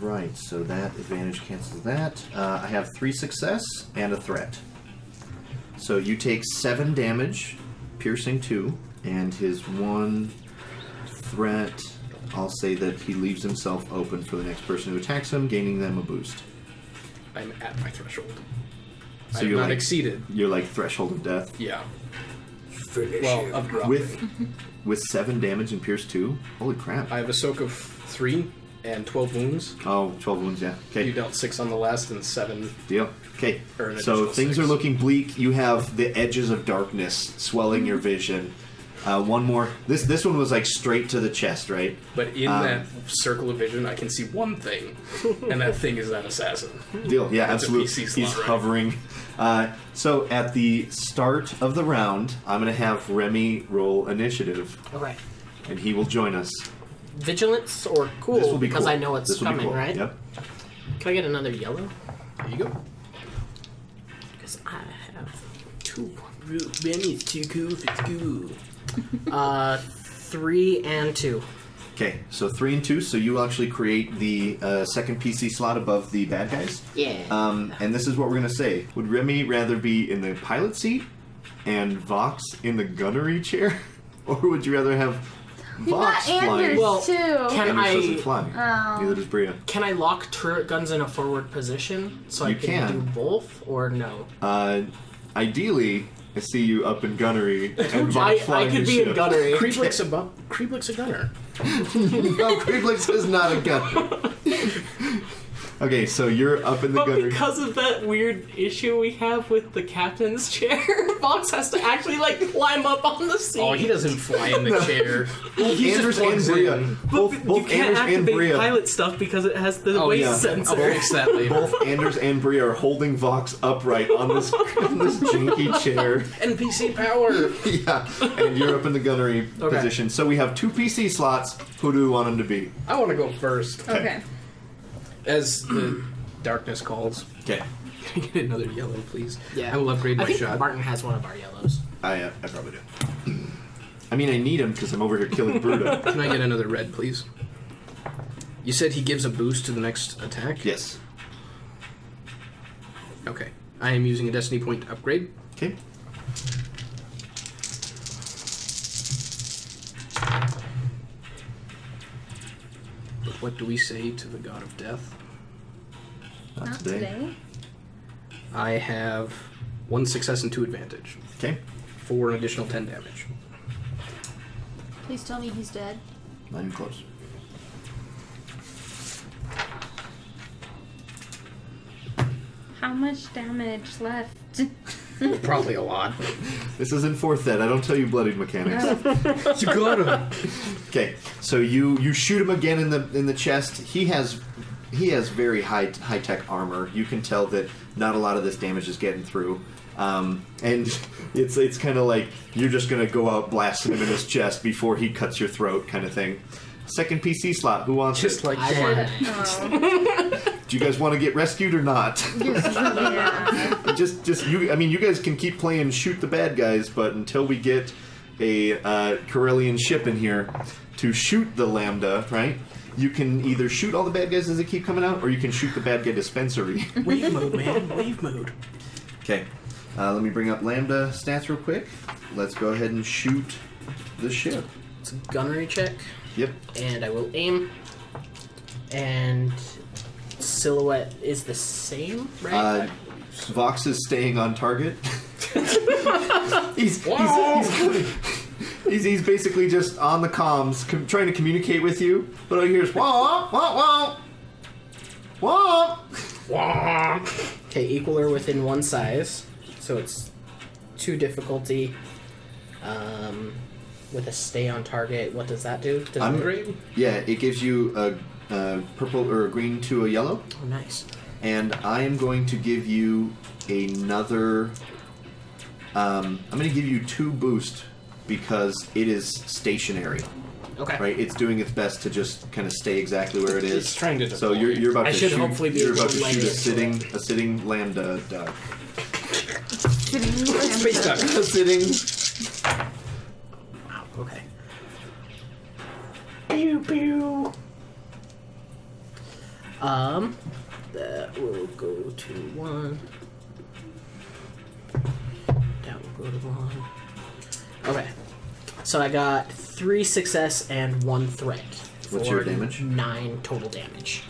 Right, so that advantage cancels that. I have 3 success and a threat. So you take 7 damage, piercing 2, and his 1 threat, I'll say that he leaves himself open for the next person who attacks him, gaining them a boost. I'm at my threshold. So I'm you're not like, exceeded. You're like threshold of death. Yeah. Finish Well, him. of dropping. With 7 damage and pierce 2? Holy crap. I have a soak of 3 and 12 wounds. Oh, 12 wounds, yeah. Okay. You dealt 6 on the last and 7. Deal. Okay. Or an So additional things 6. are looking bleak. You have the edges of darkness swelling your vision. One more. This one was like straight to the chest, right? But in that circle of vision, I can see one thing, and that thing is that assassin. Deal. Yeah, That's a absolutely. PC slot, He's right? hovering. So at the start of the round, I'm going to have Remy roll initiative, Okay. and he will join us. Vigilance or cool? This will be because cool. I know it's This will be coming, cool. right? Yep. Can I get another yellow? There you go. Because I have 2. Benny's too cool for school. 3 and 2. Okay, so 3 and 2. So you actually create the second PC slot above the bad guys. Yeah. And this is what we're gonna say. Would Remy rather be in the pilot seat and Vox in the gunnery chair, or would you rather have Vox Not flying? Anders Well, too. can Anders doesn't I fly. Oh. Neither does Bria. lock turret guns in a forward position so You I can can. do both, or no? Ideally, I see you up in gunnery and Vox I flying could the be ship. in gunnery. Creeblick's a gunner. No, Creeblix is not a gunner. Okay, so you're up in the But gunnery. because of that weird issue we have with the captain's chair, Fox has to actually climb up on the seat. Oh, he doesn't fly in the chair. He Anders just and plugs Bria. in. Both you can't Anders and activate Bria. pilot stuff because it has the Oh, weight yeah. sensor. I'll fix that later. Both Anders and Bria are holding Vox upright on this janky chair. NPC power. Yeah, and you're up in the gunnery Okay. position. So we have 2 PC slots. Who do we want them to be? I want to go first. Okay. As the darkness calls. Okay. Can I get another yellow, please? Yeah. I will upgrade my I think shot. Martin has one of our yellows. I probably do. I mean, I need him because I'm over here killing Bruto. Can I get another red, please? You said he gives a boost to the next attack? Yes. Okay. I am using a destiny point to upgrade. Okay. But what do we say to the god of death? Not today. I have 1 success and 2 advantage. Okay. For an additional 10 damage. Please tell me he's dead. Not even close. How much damage left? Probably a lot. This isn't 4th ed. I don't tell you bloodied mechanics. You got him. Okay. So you shoot him again in the chest. He has very high tech armor. You can tell that not a lot of this damage is getting through. And it's kind of like you're just gonna go out blasting him in his chest before he cuts your throat, kind of thing. Second PC slot. Who wants Just it? like I that. want it. Oh. Do you guys want to get rescued or not? Yeah. just you. I mean, you guys can keep playing shoot the bad guys, but until we get a Corellian ship in here to shoot the Lambda, right? You can either shoot all the bad guys as they keep coming out, or you can shoot the bad guy dispensary. Wave mode, man. Wave mode. Okay, let me bring up Lambda stats real quick. Let's go ahead and shoot the ship. It's a gunnery check, Yep. and I will aim. And silhouette is the same, right? Vox is staying on target. he's He's basically just on the comms, trying to communicate with you, but all you hear is wah wah wah wah wah. Okay, equal or within 1 size, so it's 2 difficulty. With a stay on target, what does that do? Does it Upgrade? Yeah, it gives you a purple or a green to a yellow. Oh, nice. And I am going to give you another. I'm going to give you 2 boost because it is stationary. Okay. Right, it's doing its best to just kind of stay exactly where it is. It's trying to So deploy. you're about I to should shoot. hopefully be You're able about to to land shoot it. a sitting lambda duck. Space duck. A sitting. Wow, okay. Pew pew. That will go to 1. That will go to 1. Okay. So I got 3 success and 1 threat. What's for your damage? 9 total damage.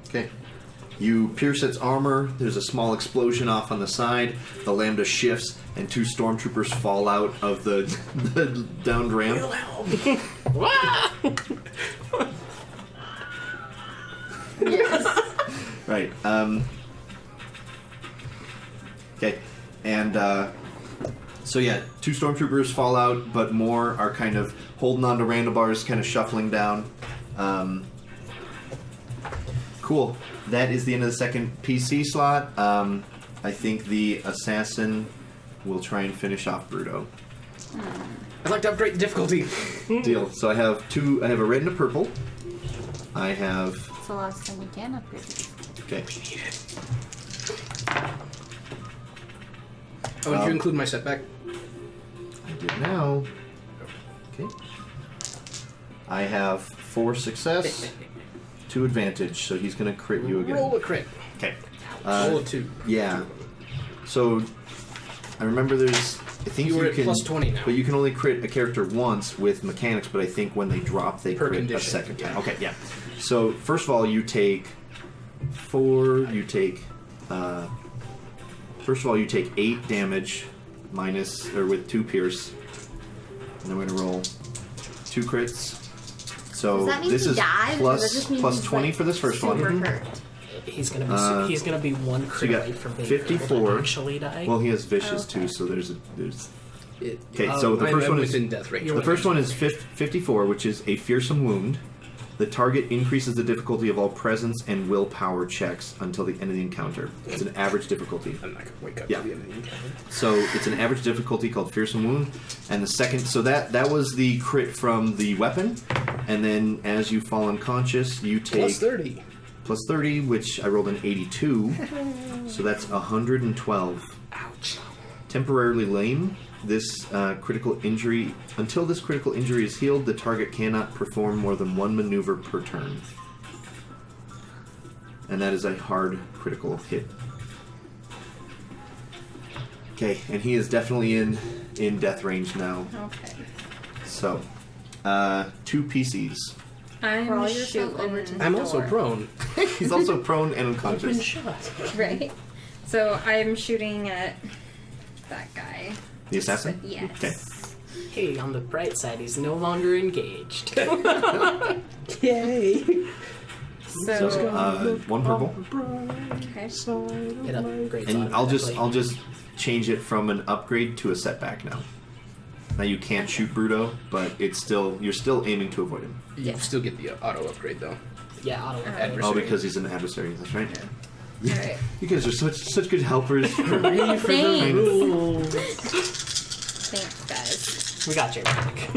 Okay. You pierce its armor. There's a small explosion off on the side. The lambda shifts, and 2 stormtroopers fall out of the downed ramp. Yes. Right. Okay. And so yeah, 2 stormtroopers fall out, but more are kind of holding on to handlebars, kind of shuffling down. Cool. That is the end of the second PC slot. I think the assassin will try and finish off Bruto. I'd like to upgrade the difficulty. Deal. So I have 2. I have a red and a purple. I have. It's the last thing we can upgrade. Okay. Oh, did you include my setback? I did now. Okay. I have 4 success, 2 advantage, so he's going to crit you again. Roll a crit. Okay. Roll a 2. Yeah. So I remember there's. I think You you were at can. plus 20 now. But you can only crit a character once with mechanics. But I think when they drop, they Per crit condition, a second time. yeah. Okay. Yeah. So first of all, you take 4. You take. First of all, you take 8 damage, minus or with 2 pierce. And I'm going to roll 2 crits. So Does that mean this he is died? plus- Does that just mean plus he's, 20 like, for this first one. super Mhm. hurt? He's gonna be 1 crit you got away from being 54. able to actually die. Well, he has vicious Okay. too, so there's. It, Okay, so the first I'm one is within death range. the first one is 54, which is a fearsome wound. The target increases the difficulty of all presence and willpower checks until the end of the encounter. It's an average difficulty. I'm not gonna wake up Yeah. to the end of the encounter. So it's an average difficulty called fearsome wound. And the second, so that was the crit from the weapon. And then as you fall unconscious, you take Plus 30. plus 30, which I rolled an 82. So that's 112. Ouch. Temporarily lame. This critical injury, until this critical injury is healed, the target cannot perform more than 1 maneuver per turn. And that is a hard critical hit. Okay, and he is definitely in death range now. Okay. So, 2 PCs. I'm Crawl yourself over shooting. to I'm also prone. He's also prone and Open unconscious. shot. Right. So I'm shooting at that guy. The assassin? Yes. Okay. Hey, on the bright side, he's no longer engaged. Yay! So, So, 1 purple. okay. It upgrades And automatically. I'll just change it from an upgrade to a setback now. Now you can't shoot Bruto, but you're still aiming to avoid him. You Yeah. still get the auto upgrade though. Yeah, auto upgrade. Adversary. Oh, because he's an adversary. That's right. Alright. You guys are such good helpers. Hooray for the Thanks. rules. Thanks, guys. We got your back.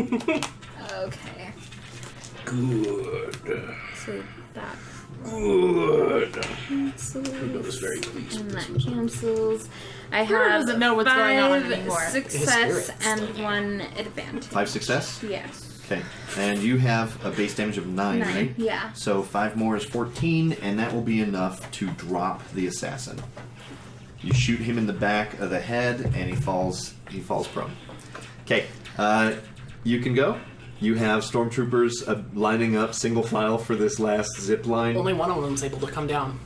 Okay. Good. So that Good. cancels. Notice very pleased. And that cancels. I Bruno have doesn't know what's going on 5 anymore. His success spirit's and still 1 advantage. 5 success. Yes. Okay, and you have a base damage of 9, 9. right? Yeah. So 5 more is 14, and that will be enough to drop the assassin. You shoot him in the back of the head, and he falls prone. Okay, you can go. You have stormtroopers lining up single file for this last zip line. Only one of them's able to come down.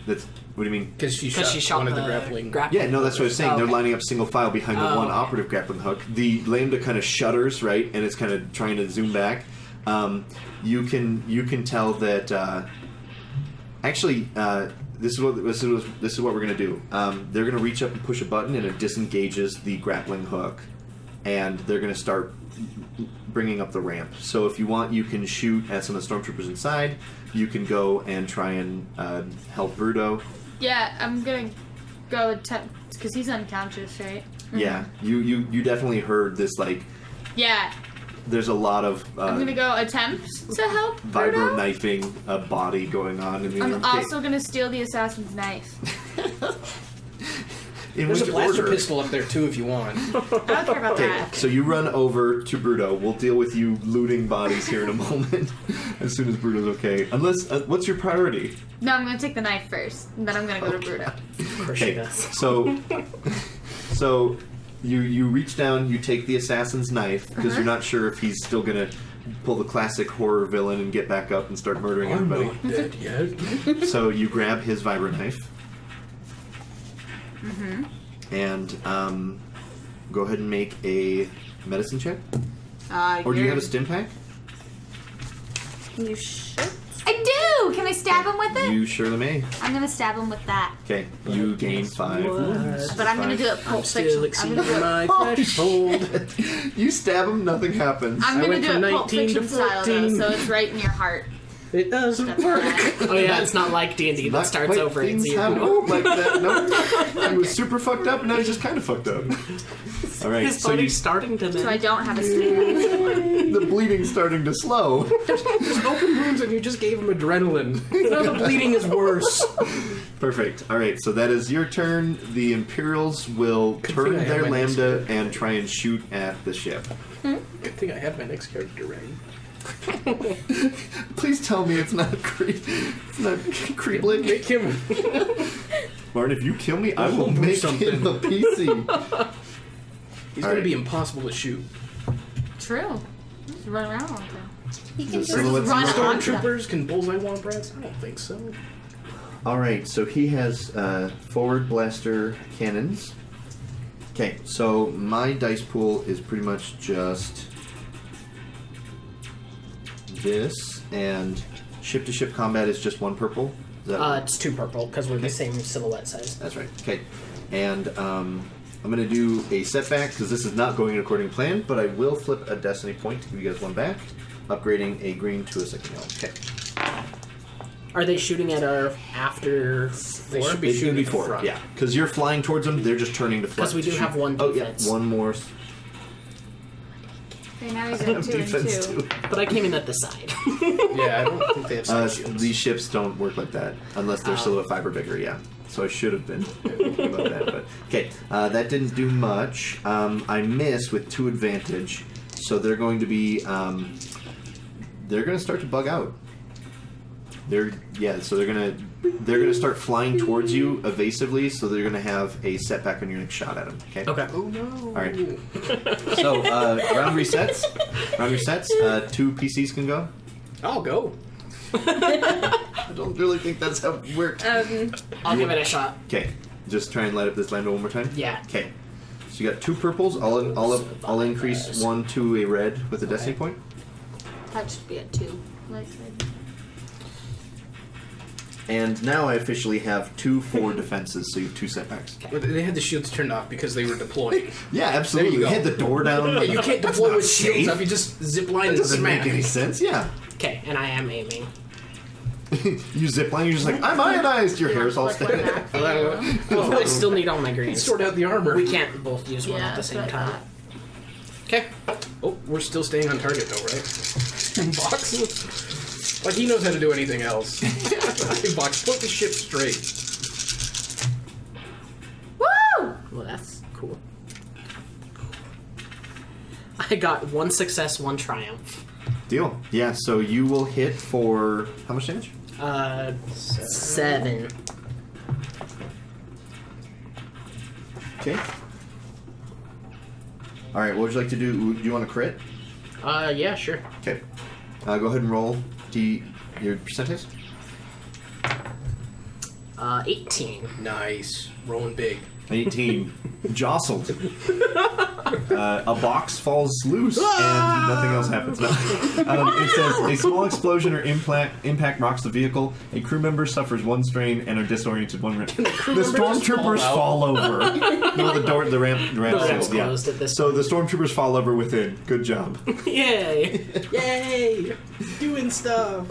That's what do you mean? Because she shot one of the grappling. Yeah, no, that's what I was saying. Oh, They're okay. lining up single file behind the one operative grappling hook. The lambda kind of shudders, right, and it's kind of trying to zoom back. You can tell that actually this is what we're gonna do. They're gonna reach up and push a button, and it disengages the grappling hook, and they're gonna start bringing up the ramp. So if you want, you can shoot at some of the stormtroopers inside. You can go and try and help Bruto. Yeah, I'm gonna go attempt because he's unconscious, right? Yeah, you definitely heard this, like, Yeah, there's a lot of I'm gonna go attempt to help vibro Bruto. knifing a body going on in the I'm room. also gonna steal the assassin's knife. In There's a which blaster order? pistol up there too if you want. I don't care about Okay, that. so you run over to Bruto. We'll deal with you looting bodies here in a moment, as soon as Bruto's okay. Unless, what's your priority? No, I'm gonna take the knife first, and then I'm gonna go to Bruto. Of course she Okay, does. so you reach down, you take the assassin's knife because you're not sure if he's still gonna pull the classic horror villain and get back up and start murdering I'm everybody. not dead yet. So you grab his vibro knife. And go ahead and make a medicine check. Or do you have a stim pack? You should. I do! Can I stab him with it? You surely may. I'm gonna stab him with that. Okay, you gain 5 wounds. But I'm gonna do it Pulp Still Fiction. I'm exceeding gonna do it, my threshold. You stab him, nothing happens. I'm gonna went do from it Pulp 19 to Fiction style though, 14. so it's right in your heart. It doesn't That's work. bad. Oh yeah, it's not like D&D that Not starts quite over at things 0. happen like that. Nope. He was super fucked up, and now he's just kind of fucked up. All right, His so body's starting to So I mend. don't have a stim. the bleeding's starting to slow. There's open wounds and you just gave him adrenaline. Now the bleeding is worse. Perfect. All right, so that is your turn. The Imperials will Good turn thing I have their my next lambda and try and shoot at the ship. Good thing I have my next character ready. Please tell me it's not Creeblick. Make him. Martin, if you kill me, I will We'll do make something. him a PC. He's All going right. to be impossible to shoot. True. Just run around all the time. You can So just let's run start. on them. Stormtroopers can bullseye womp rats? I don't think so. All right, so he has forward blaster cannons. Okay, so my dice pool is pretty much just this, and ship-to-ship combat is just 1 purple. Is that It's 2 purple because we're the same silhouette size. That's right. Okay, and I'm going to do a setback because this is not going according to plan, but I will flip a destiny point to give you guys 1 back, upgrading a green to a 2nd yellow. Okay. Are they shooting at our after They 4? should be It's gonna shooting be at the 4, front. yeah. Because you're flying towards them, they're just turning to Because we do shoot. have 1 Oh, defense. yeah, 1 more. Okay, now he's at 2 and 2. But I came in at the side. Yeah, I don't think they have side shields. These ships don't work like that unless they're silhouette fiber bigger. Yeah, so I should have been thinking about that. But okay, that didn't do much. I missed with 2 advantage, so they're going to be they're going to start to bug out. So they're gonna start flying towards you evasively. So they're gonna have a setback on your next shot at them. Okay. Okay. Oh no. All right. So round resets. 2 PCs can go. I'll go. I don't really think that's how it works. I'll give it a shot. Okay, just try and light up this lambda one more time. Yeah. Okay, so you got 2 purples. I'll increase 1 to a red with a destiny point. That should be at 2. Like, And now I officially have 2 forward defenses, so you have 2 setbacks. But they had the shields turned off because they were deployed. Yeah, absolutely. There you go. Hit the door down. Yeah, you can't That's deploy not with shields safe. up. You just zip line That and doesn't smack. make any sense. Yeah. Okay, and I am aiming. You zip line. You're just like, I'm ionized. Your hair's all like one standing. back for you. Oh, I still need all my greens. Sort out the armor. We can't both use one Yeah, at the that's same what I time. thought. Okay. Oh, we're still staying on target though, right? Box. Like he knows how to do anything else. Hey, Box, put the ship straight. Woo! Well, that's cool. I got 1 success, 1 triumph. Deal. Yeah. So you will hit for how much damage? 7. Okay. All right. What would you like to do? Do you want to crit? Yeah, sure. Okay. Go ahead and roll your percentage. 18. Nice. Rolling big. 18. Jostled. A box falls loose and nothing else happens. No. It says, a small explosion or impact rocks the vehicle. A crew member suffers 1 strain and are disoriented 1 minute. The stormtroopers fall over. No, the ramp ramp's yeah. closed at this So the stormtroopers fall over within. Good job. Yay! Yay! Doing stuff.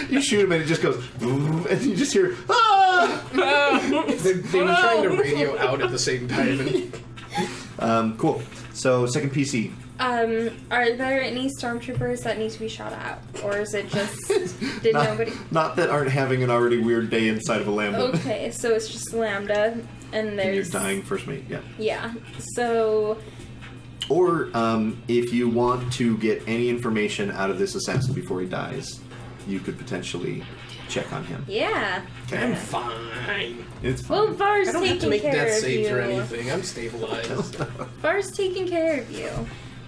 You shoot him and it just goes, and you just hear, ah! They were trying to radio out at the same time. Cool. So, second PC. Are there any stormtroopers that need to be shot at, or is it just did nobody? Not that aren't having an already weird day inside of a lambda. Okay, so it's just Lambda, and there's And you're dying first mate. Yeah. Yeah. So. Or if you want to get any information out of this assassin before he dies, you could potentially check on him. Yeah. Okay. I'm fine. It's fine. Well, Var's I don't have to taking make care death of saves you. or anything. I'm stabilized. Var's taking care of you.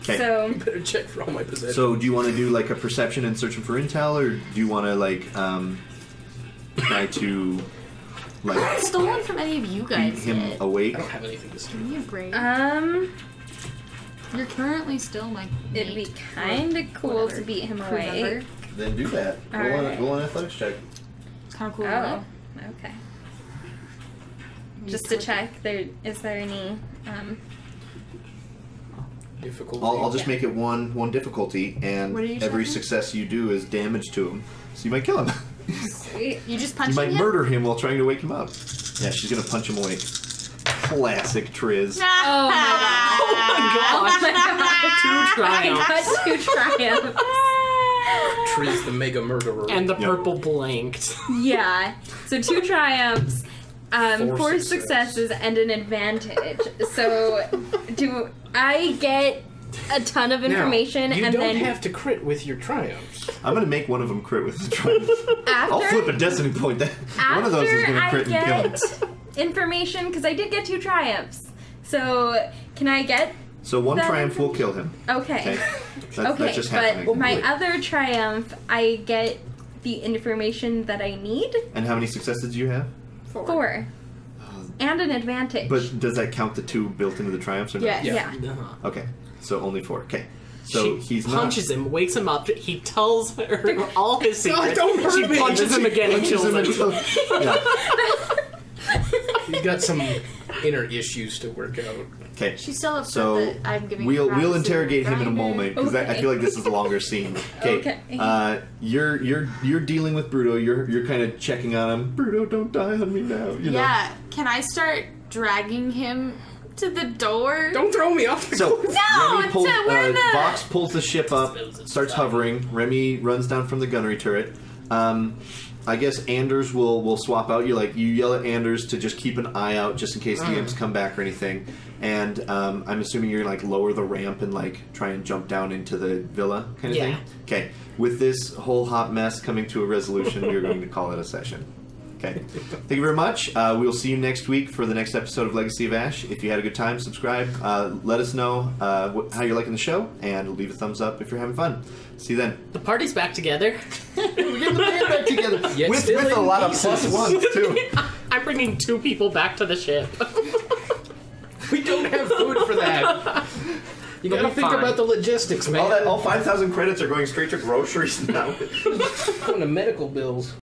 'Kay. So. Better check for all my possessions. So, do you want to do like a perception and searching for intel, or do you want to like try to like Stolen from any of you beat guys him yet. awake? I don't have anything to say. Give me a break. You're currently still my It'd be mate, kind of cool whatever, to beat him crew away. member. Then do that. All right. Go on athletics check. It's kind of cool. Oh. Okay. Just to check, is there any Difficult. I'll just make it one difficulty, and What are you every checking? success you do is damage to him. So you might kill him. Sweet. You just You punched might him? murder him while trying to wake him up. Yeah, she's gonna punch him awake. Classic Triz. Oh my god. Two triumphs. I got 2 triumphs. Triz the mega murderer. And the Yep. purple blinked. Yeah. So 2 triumphs, 4 4 successes, and an advantage. So do I get a ton of information now, you and don't then have to crit with your triumphs. I'm gonna make one of them crit with his triumph. I'll flip a destiny point. One of those is gonna crit and kill him. information because I did get 2 triumphs. So can I get So 1 that triumph will kill him. okay? That's Okay, just but happening. my other triumph, I get the information that I need. And how many successes do you have? 4. And an advantage. But does that count the 2 built into the triumphs or not? Yes. yeah. Okay, so only 4. Okay, so She he's punches him, wakes him up. He tells her all his secrets. don't hurt She me. punches him again and kills him. Yeah. He's got some inner issues to work out. Okay. She's still upset So that I'm giving we'll privacy interrogate him in a grinder. moment because I Okay. feel like this is a longer scene. Okay. Okay. You're dealing with Bruto. You're kind of checking on him. Bruto, don't die on me now. You know? Yeah. Can I start dragging him to the door? Don't throw me off the So No, Remy pulls, it's where the- Vox pulls the ship up, starts hovering. Remy runs down from the gunnery turret. I guess Anders will swap out. You yell at Anders to just keep an eye out just in case the imps come back or anything. And I'm assuming you're gonna lower the ramp and try and jump down into the villa kind of Yeah. thing. Okay. With this whole hot mess coming to a resolution, we're going to call it a session. Okay. Thank you very much. We will see you next week for the next episode of Legacy of Ash. If you had a good time, subscribe. Let us know how you're liking the show, and leave a thumbs up if you're having fun. See you then. The party's back together. We're getting the band back together Yet with still a in lot pieces. of plus ones too. I'm bringing 2 people back to the ship. We don't have food for that. You gotta It'll be think fine. about the logistics, man. All 5,000 credits are going straight to groceries now. Going to medical bills.